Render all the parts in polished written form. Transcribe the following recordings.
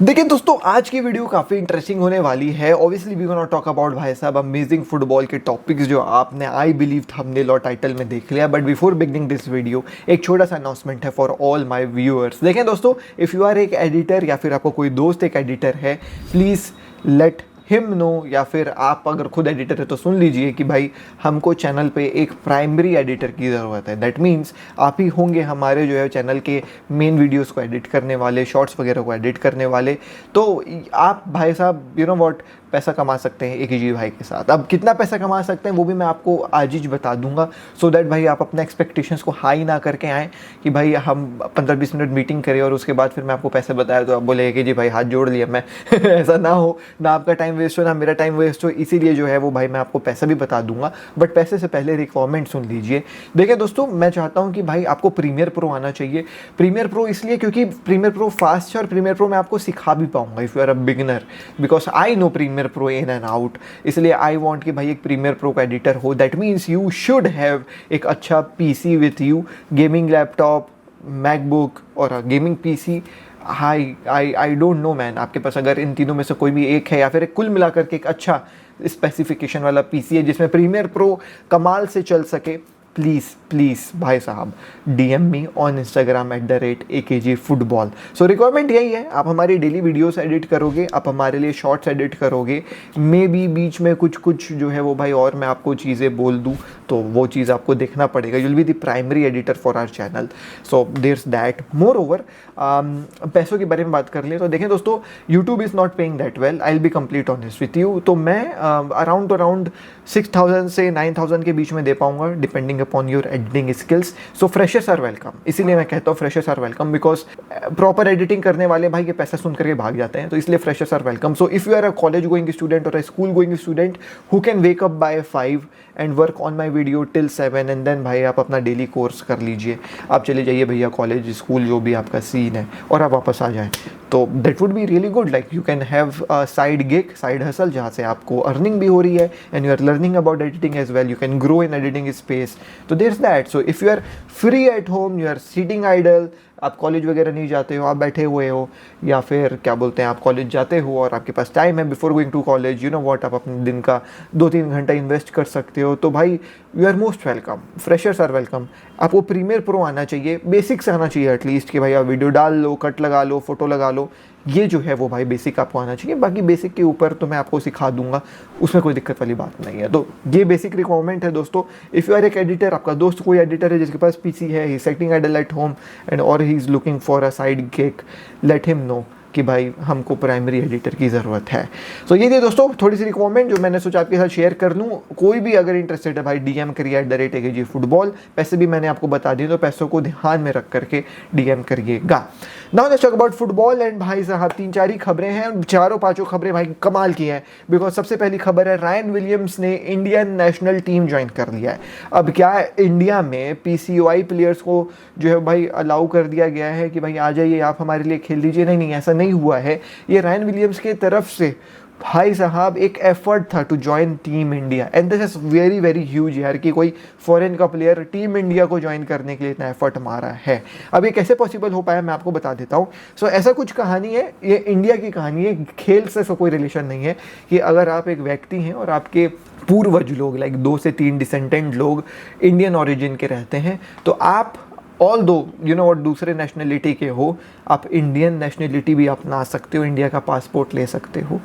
देखिए दोस्तों, आज की वीडियो काफ़ी इंटरेस्टिंग होने वाली है। Obviously we gonna talk about भाई साहब अमेजिंग फुटबॉल के टॉपिक्स जो आपने आई बिलीव थंबनेल और टाइटल में देख लिया। But before beginning this video एक छोटा सा अनाउंसमेंट है फॉर ऑल माय व्यूअर्स। देखें दोस्तों, इफ़ यू आर एक एडिटर या फिर आपको कोई दोस्त एक एडिटर है, प्लीज़ लेट हिम नो, या फिर आप अगर खुद एडिटर है तो सुन लीजिए कि भाई हमको चैनल पे एक प्राइमरी एडिटर की ज़रूरत है। दैट मीन्स आप ही होंगे हमारे जो है चैनल के मेन वीडियोस को एडिट करने वाले, शॉर्ट्स वगैरह को एडिट करने वाले। तो आप भाई साहब यू नो व्हाट पैसा कमा सकते हैं एक ही भाई के साथ। अब कितना पैसा कमा सकते हैं वो भी मैं आपको आज ही बता दूंगा, सो दैट भाई आप अपने एक्सपेक्टेशंस को हाई ना करके आएँ कि भाई हम 15-20 मिनट मीटिंग करें और उसके बाद फिर मैं आपको पैसे बताया तो आप बोले कि जी भाई हाथ जोड़ लिया मैं ऐसा ना हो, ना आपका टाइम वेस्ट हो ना मेरा टाइम वेस्ट हो। इसीलिए जो है वो भाई मैं आपको पैसा भी बता दूंगा, बट पैसे से पहले रिक्वायरमेंट सुन लीजिए। देखिए दोस्तों, मैं चाहता हूँ कि भाई आपको प्रीमियर प्रो आना चाहिए। प्रीमियर प्रो इसलिए क्योंकि प्रीमियर प्रो फास्ट है और प्रीमियर प्रो मैं आपको सिखा भी पाऊंगा if you are a beginner, because I know Premiere Pro in and out. इसलिए आई वांट कि भाई एक प्रीमियर प्रो का एडिटर हो। That means you should have एक अच्छा PC with you, gaming laptop, MacBook और gaming PC. I don't know man, आपके पास अगर इन तीनों में से कोई भी एक है या फिर एक कुल मिलाकर के एक अच्छा स्पेसिफिकेशन वाला पीसी है जिसमें प्रीमियर प्रो कमाल से चल सके, प्लीज़ प्लीज़ भाई साहब DM me on Instagram @AKG football. So requirement यही है, आप हमारी डेली वीडियोस एडिट करोगे, आप हमारे लिए शॉर्ट्स एडिट करोगे, मे बी बीच में कुछ जो है वो भाई और मैं आपको चीज़ें बोल दूँ तो वो चीज़ आपको देखना पड़ेगा। You'll be the primary editor for our channel, so there's that. Moreover पैसों के बारे में बात कर लें तो देखें दोस्तों, YouTube is not paying that well, I will be complete honest with you. तो मैं अराउंड 6,000 से 9,000 के बीच में दे पाऊँगा depending upon your editing skills. So freshers are welcome, इसीलिए मैं कहता हूँ freshers are welcome, because proper editing करने वाले भाई ये पैसा सुन करके भाग जाते हैं, तो इसलिए freshers are welcome. So if you are a college going student और a school going student who can wake up by 5 and work on my video till 7 and then भाई आप अपना डेली कोर्स कर लीजिए, आप चले जाइए भैया कॉलेज स्कूल जो भी आपका सीन है और आप वापस आ जाएँ, तो that would be really good. Like you can have side gig, side hustle, जहाँ से आपको अर्निंग भी हो रही है and you are learning about editing as well, you can grow in editing space, तो there's that. So if you are free at home, you are sitting idle, आप college वगैरह नहीं जाते हो, आप बैठे हुए हो, या फिर क्या बोलते हैं आप कॉलेज जाते हो और आपके पास टाइम है before going to college, you know what, आप अपने दिन का 2-3 घंटा इन्वेस्ट कर सकते हो, तो भाई you are most welcome. Freshers are welcome. आपको प्रीमियर प्रो आना चाहिए, बेसिक्स आना चाहिए एटलीस्ट कि भाई आप वीडियो डाल लो, कट लगा लो, फोटो लगा लो, ये जो है वो भाई बेसिक आपको आना चाहिए। बाकी बेसिक के ऊपर तो मैं आपको सिखा दूंगा, उसमें कोई दिक्कत वाली बात नहीं है। तो ये बेसिक रिक्वायरमेंट है दोस्तों। इफ़ यू आर एक एडिटर, आपका दोस्त कोई एडिटर है जिसके पास पीसी है, he sitting idle at home and और he is looking for a side gig, let him know कि भाई हमको प्राइमरी एडिटर की ज़रूरत है। सो ये थी दोस्तों थोड़ी सी रिक्वायरमेंट जो मैंने सोचा आपके साथ शेयर कर लूँ। कोई भी अगर इंटरेस्टेड है भाई DM करिए @AKG फुटबॉल। पैसे भी मैंने आपको बता दिए, तो पैसों को ध्यान में रख करके DM करिएगा। Now let's talk about football and भाई साहब 3-4 ही खबरें हैं, चारों पांचों खबरें भाई कमाल की हैं। बिकॉज सबसे पहली खबर है, रायन विलियम्स ने इंडियन नेशनल टीम ज्वाइन कर लिया है। अब क्या है, इंडिया में PCOI प्लेयर्स को जो है भाई अलाउ कर दिया गया है कि भाई आ जाइए आप हमारे लिए खेल लीजिए। नहीं, ऐसा नहीं हुआ है। ये रायन विलियम्स की तरफ से भाई साहब एक एफर्ट था to join team India, and this is very very huge यार कि कोई फॉरेन का प्लेयर टीम इंडिया को ज्वाइन करने के लिए इतना एफर्ट मारा है। अब ये कैसे पॉसिबल हो पाया मैं आपको बता देता हूँ। सो ऐसा कुछ कहानी है, ये इंडिया की कहानी है, खेल से कोई रिलेशन नहीं है। कि अगर आप एक व्यक्ति हैं और आपके पूर्वज लोग लाइक 2 से 3 डिसेंडेंट लोग इंडियन ओरिजिन के रहते हैं, तो आप ऑल दो यू नो और दूसरे नेशनलिटी के हो, आप इंडियन नेशनलिटी भी अपना सकते हो, इंडिया का पासपोर्ट ले सकते हो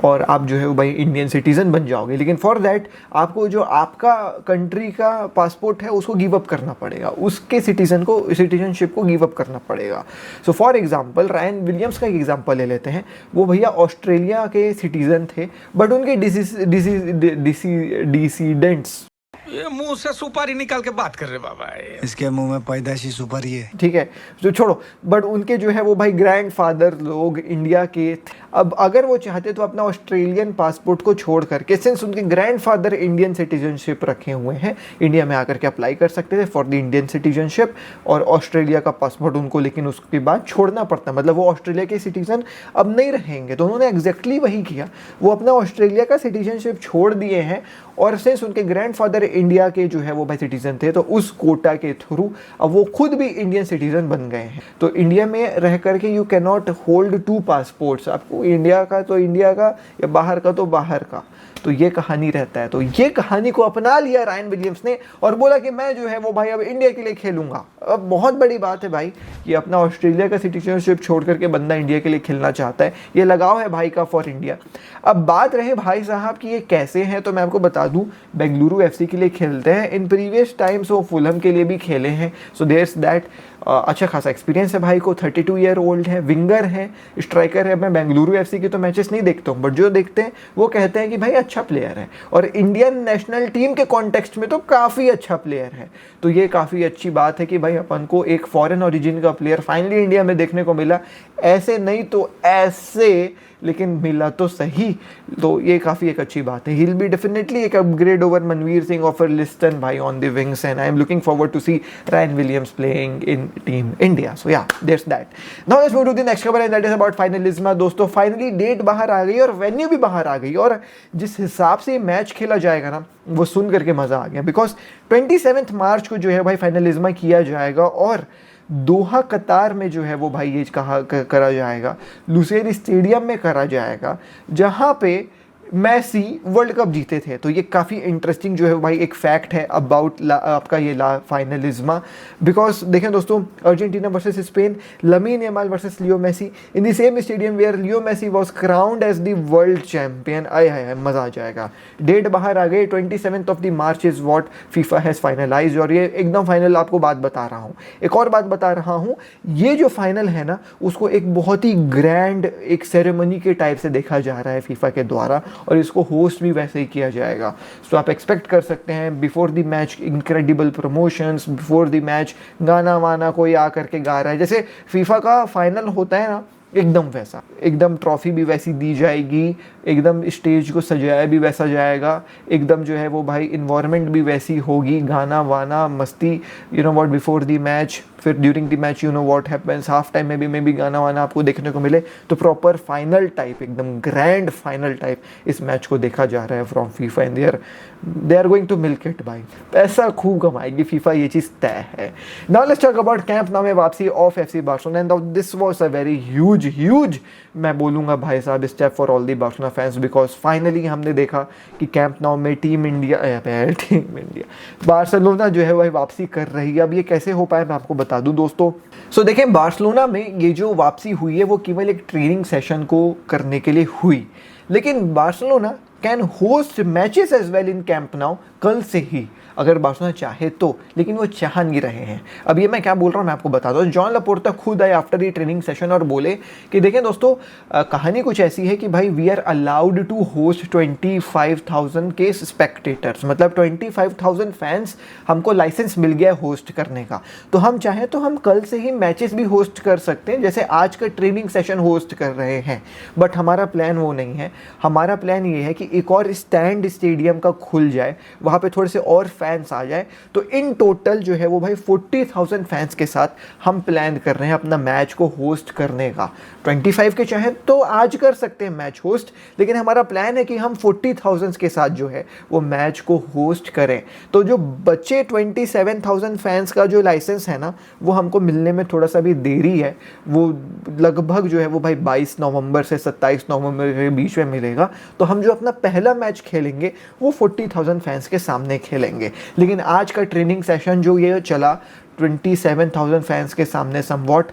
और आप जो है वो भाई इंडियन सिटीज़न बन जाओगे। लेकिन फॉर दैट आपको जो आपका कंट्री का पासपोर्ट है उसको गिव अप करना पड़ेगा, उसके सिटीजनशिप को गिव अप करना पड़ेगा। So for example Ryan Williams का एक एग्जांपल ले लेते हैं। वो भैया ऑस्ट्रेलिया के सिटीज़न थे, बट उनके डिसीडेंट्स, ये मुंह से सुपारी निकाल के बात कर रहे बाबा, इसके मुंह में पैदाइशी सुपारी है। ठीक है जो छोड़ो, बट उनके जो है वो भाई ग्रैंड फादर लोग इंडिया के अब अगर वो चाहते तो अपना ऑस्ट्रेलियन पासपोर्ट को छोड़ करके, सिंस उनके ग्रैंडफादर इंडियन सिटीजनशिप रखे हुए हैं, इंडिया में आकर के अप्लाई कर सकते थे फॉर द इंडियन सिटीजनशिप और ऑस्ट्रेलिया का पासपोर्ट उनको लेकिन उसके बाद छोड़ना पड़ता, मतलब वो ऑस्ट्रेलिया के सिटीजन अब नहीं रहेंगे। तो उन्होंने एग्जैक्टली वही किया, वो अपना ऑस्ट्रेलिया का सिटीजनशिप छोड़ दिए हैं और सिंस उनके ग्रैंडफादर इंडिया के जो है वो भाई सिटीजन थे, तो उस कोटा के थ्रू अब वो खुद भी इंडियन सिटीजन बन गए हैं। तो इंडिया में रह करके you can not hold 2 passports, आपको इंडिया का तो इंडिया का या बाहर का तो बाहर का, तो ये कहानी रहता है। तो ये कहानी को अपना लिया रायन विलियम्स ने और बोला कि मैं जो है वो भाई अब इंडिया के लिए खेलूंगा। अब बहुत बड़ी बात है भाई कि अपना ऑस्ट्रेलिया का सिटीजनशिप छोड़ करके बंदा इंडिया के लिए खेलना चाहता है, ये लगाव है भाई का फॉर इंडिया। अब बात रहे भाई साहब कि ये कैसे हैं, तो मैं आपको बता दूं बेंगलुरु एफसी के लिए खेलते हैं, इन प्रीवियस टाइम्स वो फुलहम के लिए भी खेले हैं, सो देयर्स दैट अच्छा खासा एक्सपीरियंस है भाई को, 32 ईयर ओल्ड है, विंगर है, स्ट्राइकर है। मैं बेंगलुरु एफसी के तो मैचेस नहीं देखता हूँ, बट जो देखते हैं वो कहते हैं कि भाई अच्छा प्लेयर है और इंडियन नेशनल टीम के कॉन्टेक्स्ट में तो काफ़ी अच्छा प्लेयर है। तो ये काफ़ी अच्छी बात है कि भाई अपन को एक फॉरेन ओरिजिन का प्लेयर फाइनली इंडिया में देखने को मिला, ऐसे नहीं तो ऐसे, लेकिन मिला तो सही। तो ये काफ़ी एक अच्छी बात है। He'll be definitely एक अपग्रेड ओवर मनवीर सिंह और लिस्टन भाई on the wings, and I am looking forward to see Ryan Williams playing in team India. So yeah that's that. Now let's move to the next खबर and that is about Finalissima. दोस्तों finally date बाहर आ गई और venue भी बाहर आ गई, और जिस हिसाब से मैच खेला जाएगा ना वो सुन करके मज़ा आ गया, बिकॉज 27 मार्च को जो है भाई फाइनलिज्मा किया जाएगा और दोहा कतार में जो है वो भाई ये करा जाएगा, लुसेल स्टेडियम में करा जाएगा, जहाँ पे मैसी वर्ल्ड कप जीते थे। तो ये काफ़ी इंटरेस्टिंग जो है भाई एक फैक्ट है अबाउट आपका ये फाइनलिज्मा, बिकॉज देखें दोस्तों Argentina versus Spain, Lamine Yamal versus Leo Messi in the same stadium where Leo Messi was crowned as the world champion. आए हाय मज़ा आ जाएगा। डेट बाहर आ गई, 27 of the March is what FIFA has finalise, और ये एकदम फाइनल आपको बात बता रहा हूँ। एक और बात बता रहा हूँ, ये जो फाइनल है ना उसको एक बहुत ही ग्रैंड एक सेरेमनी के टाइप से देखा जा रहा है फीफा के द्वारा, और इसको होस्ट भी वैसे ही किया जाएगा। सो आप एक्सपेक्ट कर सकते हैं before the match incredible promotions, before the match गाना वाना कोई आकर के गा रहा है, जैसे फीफा का फाइनल होता है ना एकदम वैसा, एकदम ट्रॉफी भी वैसी दी जाएगी, एकदम स्टेज को सजाया भी वैसा जाएगा, एकदम जो है वो भाई इन्वायरमेंट भी वैसी होगी, गाना वाना मस्ती, you know what before the match, फिर during the match you know what happens, half time में भी गाना वाना आपको देखने को मिले। तो प्रॉपर फाइनल टाइप, एकदम ग्रैंड फाइनल टाइप इस मैच को देखा जा रहा है from FIFA, and they are going to milk it भाई, पैसा खूब कमाएगी फीफा, ये चीज़ तय है। Now let's talk about Camp Nou में वापसी of FC Barcelona, and this was a very huge मैं बोलूँगा भाई साहब step for all the Barcelona fans, because finally हमने देखा कि कैंप नाउ में टीम इंडिया बार्सिलोना जो है वह वापसी कर रही है। अब ये कैसे हो पाए मैं आपको बता दूं दोस्तों। सो देखें बार्सिलोना में ये जो वापसी हुई है वो केवल एक ट्रेनिंग सेशन को करने के लिए हुई, लेकिन Barcelona can host matches as well in Camp Nou कल से ही, अगर बार्सिलोना चाहे तो, लेकिन वो चाह नहीं रहे हैं। अब ये मैं क्या बोल रहा हूँ मैं आपको बता दूँ। जॉन लपोर्ता खुद आए आफ्टर ये ट्रेनिंग सेशन और बोले कि देखें दोस्तों कहानी कुछ ऐसी है कि भाई we are allowed to host 25,000 के स्पेक्टेटर्स, मतलब 25,000 फैंस हमको लाइसेंस मिल गया होस्ट करने का, तो हम चाहें तो हम कल से ही मैचेस भी होस्ट कर सकते हैं, जैसे आज का ट्रेनिंग सेशन होस्ट कर रहे हैं। बट हमारा प्लान वो नहीं है, हमारा प्लान ये है कि एक और स्टैंड स्टेडियम का खुल जाए, वहाँ पे थोड़े से और फैंस आ जाए, तो इन टोटल जो है वो भाई 40,000 फैंस के साथ हम प्लान कर रहे हैं अपना मैच को होस्ट करने का। 25 के चाहे तो आज कर सकते हैं मैच होस्ट, लेकिन हमारा प्लान है कि हम 40,000 के साथ जो है वो मैच को होस्ट करें। तो जो बच्चे 27,000 फैंस का जो लाइसेंस है ना वो हमको मिलने में थोड़ा सा भी देरी है, वो लगभग जो है वो भाई 22 नवंबर से 27 नवंबर के बीच में मिलेगा। तो हम जो अपना पहला मैच खेलेंगे वो 40,000 फैंस के सामने खेलेंगे, लेकिन आज का ट्रेनिंग सेशन जो ये चला 27,000 फैंस के सामने समवॉट,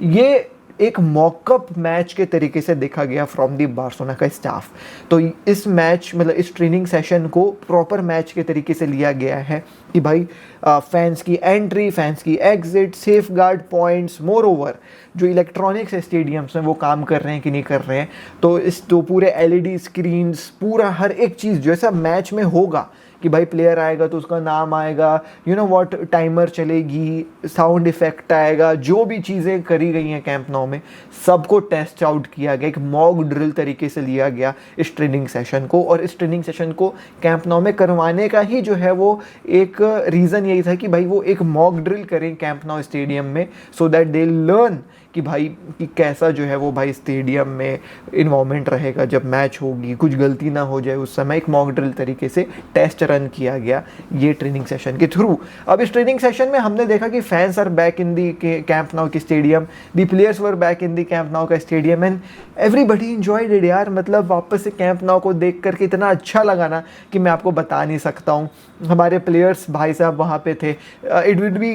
ये एक मॉकअप मैच के तरीके से देखा गया फ्रॉम दी बार्सिलोना का स्टाफ। तो इस मैच मतलब इस ट्रेनिंग सेशन को प्रॉपर मैच के तरीके से लिया गया है कि भाई फैंस की एंट्री, फैंस की exit, safe guard points, more over जो इलेक्ट्रॉनिक्स स्टेडियम्स में वो काम कर रहे हैं कि नहीं कर रहे हैं, तो पूरे LED स्क्रीन्स, पूरा हर एक चीज़ जो ऐसा मैच में होगा कि भाई प्लेयर आएगा तो उसका नाम आएगा, यू नो व्हाट, टाइमर चलेगी, साउंड इफेक्ट आएगा, जो भी चीज़ें करी गई हैं कैंप नाउ में सबको टेस्ट आउट किया गया, एक मॉक ड्रिल तरीके से लिया गया इस ट्रेनिंग सेशन को। और इस ट्रेनिंग सेशन को कैंप नाउ में करवाने का ही जो है वो एक रीज़न यही था कि भाई वो एक मॉक ड्रिल करें कैंप नाउ स्टेडियम में, सो दैट दे लर्न कि भाई कि कैसा जो है वो भाई स्टेडियम में इन्वॉल्वमेंट रहेगा जब मैच होगी, कुछ गलती ना हो जाए उस समय। एक मॉक ड्रिल तरीके से टेस्ट रन किया गया ये ट्रेनिंग सेशन के थ्रू। अब इस ट्रेनिंग सेशन में हमने देखा कि fans are back in the Camp Nou की stadium, the players were back in the Camp Nou का stadium, and everybody enjoyed it यार। मतलब वापस से कैंप नाउ को देख करके इतना अच्छा लगा ना कि मैं आपको बता नहीं सकता हूँ। हमारे प्लेयर्स भाई साहब वहाँ पे थे। It will be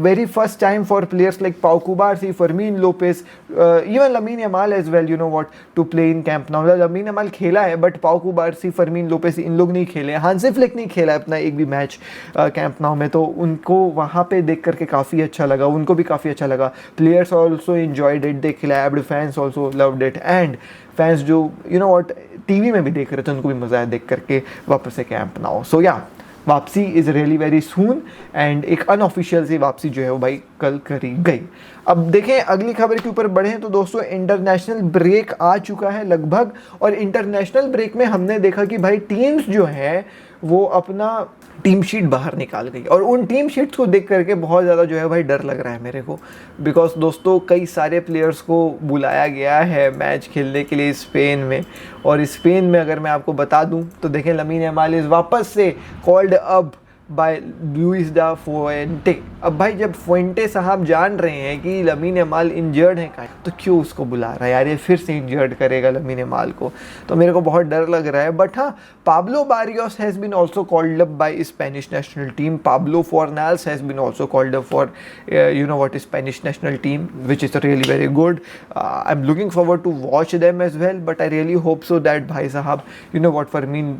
very first time for players like Pau Cubarsi, Fermin Lopez, even Lamine Yamal as well, you know what, to play in Camp Nou. Lamine Yamal खेला है बट पाउ कुबारसी, फरमीन लोपेस इन लोग नहीं खेले। Hansi Flick नहीं खेला अपना एक भी मैच कैंप नाउ में, तो उनको वहाँ पे देख करके काफ़ी अच्छा लगा, उनको भी काफ़ी अच्छा लगा। Players also enjoyed it, they clapped, fans also loved it, and fans जो यू नो व्हाट टीवी में भी देख रहे थे उनको भी मज़ा आया देख करके वापस से कैंप नाउ। सो या वापसी is really very soon, and एक अनऑफिशियल सी वापसी जो है वो भाई कल करी गई। अब देखें अगली खबर के ऊपर बढ़ें तो दोस्तों इंटरनेशनल ब्रेक आ चुका है लगभग, और इंटरनेशनल ब्रेक में हमने देखा कि भाई टीम्स जो है वो अपना टीम शीट बाहर निकाल गई, और उन टीम शीट्स को देख करके बहुत ज़्यादा जो है भाई डर लग रहा है मेरे को, बिकॉज दोस्तों कई सारे प्लेयर्स को बुलाया गया है मैच खेलने के लिए स्पेन में। और स्पेन में अगर मैं आपको बता दूं तो देखें लमीन यमाल इज़ वापस से कॉल्ड अप बाय लुइस दा फुएंटे। अब भाई जब फुएंटे साहब जान रहे हैं कि लमीन यमाल इंजर्ड है का, तो क्यों उसको बुला रहा है यार, ये फिर से इंजर्ड करेगा लमीन यमाल को, तो मेरे को बहुत डर लग रहा है। बट हाँ, Pablo Barrios has been also called up by Spanish national team, Pablo Fornals has been also called up for you know what Spanish national team, which is really very good. I am looking forward to watch them as well, but I really hope so that भाई साहब you know what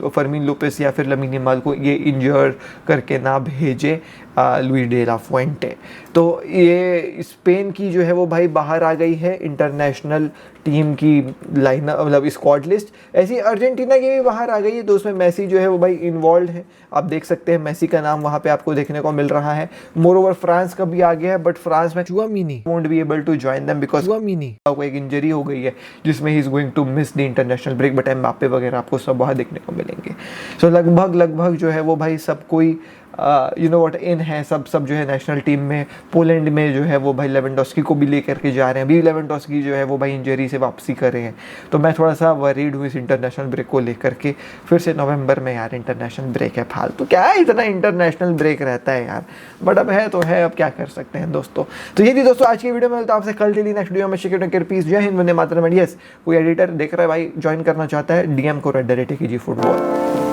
Fermin Lopez या फिर lamin Yamal को ये इंजर करके ना भेजे Louis day ला फुएंटे। तो ये स्पेन की जो है वो भाई बाहर आ गई है इंटरनेशनल टीम की लाइन, मतलब स्क्वाड लिस्ट। ऐसी अर्जेंटीना की भी बाहर आ गई है, तो उसमें मेसी जो है वो भाई इन्वॉल्व है, आप देख सकते हैं मेसी का नाम वहाँ पे आपको देखने को मिल रहा है। मोरओवर फ्रांस का भी आ गया है, बट फ्रांस में Tchouameni won't be able to join them because Tchouameni को एक इंजरी हो गई है जिसमें he is going to miss the international break, but Mbappe वगैरह आपको सब वहाँ देखने को मिलेंगे। सो लगभग जो है वो भाई सब कोई यू नो व्हाट इन है, सब जो है नेशनल टीम में। पोलैंड में जो है वो भाई लेवेंडोस्की को भी लेकर के जा रहे हैं, अभी लेवेंडोस्की जो है वो भाई इंजरी से वापसी कर रहे हैं, तो मैं थोड़ा सा वरीड हूँ इस इंटरनेशनल ब्रेक को लेकर के। फिर से नवंबर में यार इंटरनेशनल ब्रेक है, फालतू क्या है इतना इंटरनेशनल ब्रेक रहता है यार, बट अब है तो है, अब क्या कर सकते हैं दोस्तों। तो ये थी दोस्तों आज की वीडियो में, तो आपसे कल डेली नेक्स्ट वीडियो में शिकेट पीस। जय हिंद, वंदे मातरम। यस, कोई एडिटर देख रहा है भाई ज्वाइन करना चाहता है, DM को @AKG फुटबॉल।